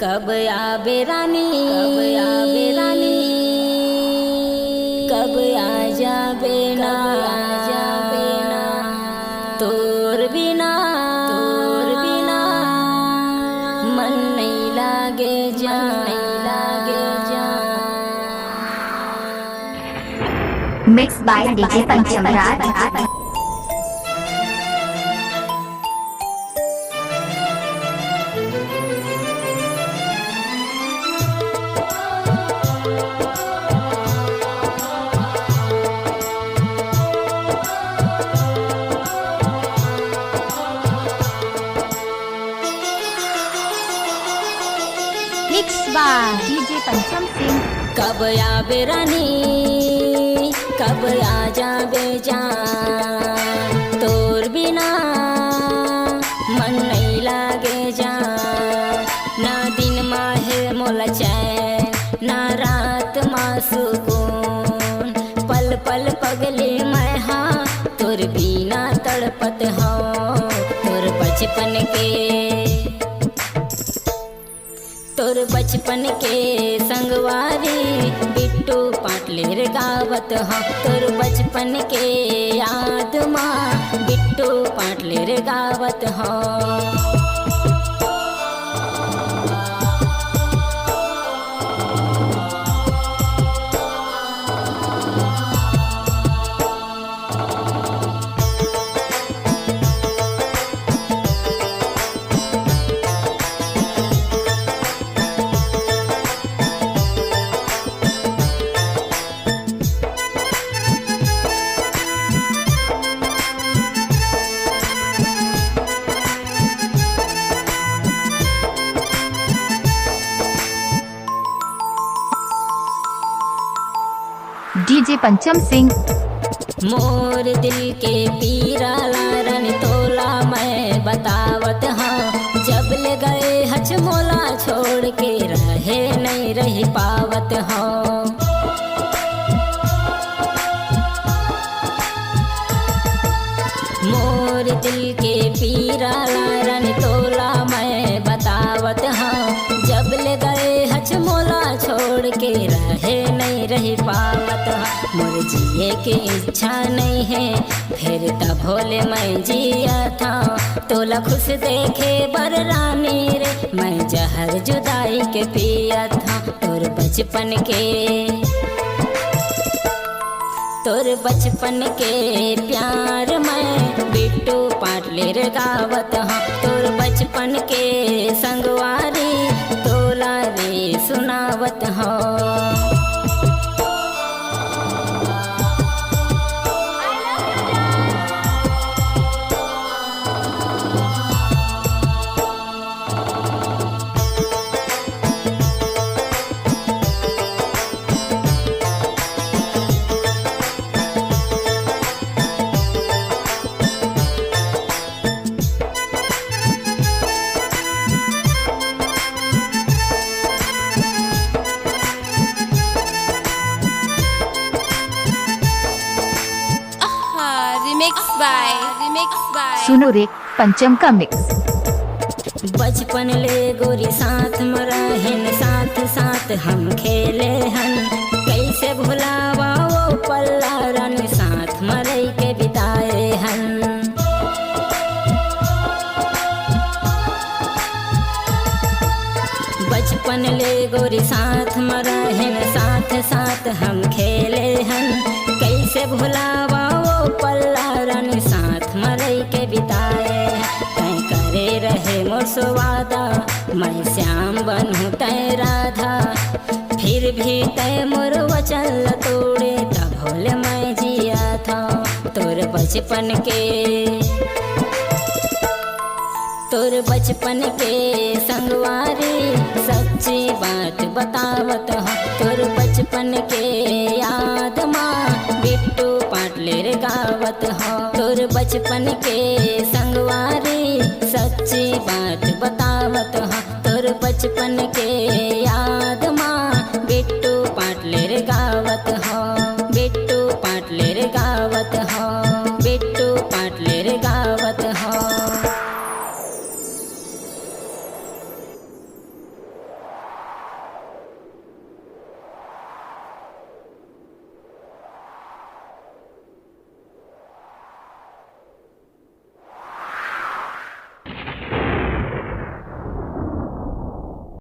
कब आबे रानी, कब आबे रानी, कब आ जाबे ना, तोर बिना, तोर बिना मन नहीं लागे जा, नहीं लागे जा। Mixed by DJ Pancham Raj. Mixed by DJ Pancham Singh. कब आबे रानी, कब आ जाबे जान, तोर बिना मन नहीं लागे जान। ना दिन माहे मोला चैन, ना रात मा सुकून, पल पल पगले मैं हाँ तोर बिना तड़पत हूँ। तोर बचपन के, तोर बचपन के संगवारी बिट्टू पाटलेर गावत हो। तोर बचपन के याद माँ बिट्टू पाटलेर गावत हो। DJ Pancham Singh. मोर दिल के पीरा लारन तोला मैं बतावत हाँ। जब ले गए हच मोला छोड़ के रहे नहीं रह पावत हाँ। मोर दिल के पीरा लारन तोला मैं बतावत हाँ। जब ले गए हच मोला छोड़ के रहे नहीं रह पावत हाँ। मोर जिए की इच्छा नहीं है फिर तब भोले मैं जिया था। तोला खुश देखे बर रानी रे मैं जहर जुदाई के पिया था। तोर बचपन के, तोर बचपन के प्यार मैं बिट्टू पाटलेर गावत हाँ। तोर बचपन के संगवारी तोला रे सुनावत हाँ। Remix by सुनो रे पंचम का मिक्स। बचपन ले गोरी साथ में रहन, साथ साथ हम खेले हन। कैसे भुलावा वो पल्ला रन साथ मरई के बिताए हन। बचपन ले गोरी साथ में रहन, साथ साथ हम खेले हन। कैसे भुलावा वो पल्ला रन साथ मरई के बिताए। तय करे रहे मोर सुवादा मैं श्याम बनूं तय राधा। फिर भी तय मोर वचन तोड़े तब भोले मैं जिया था। तोर बचपन के, तोर बचपन के संगवारी सच्ची बात बतावत हो। तोर बचपन के याद माँ बिट्टू पाटलेर गावत हो। तोर बचपन के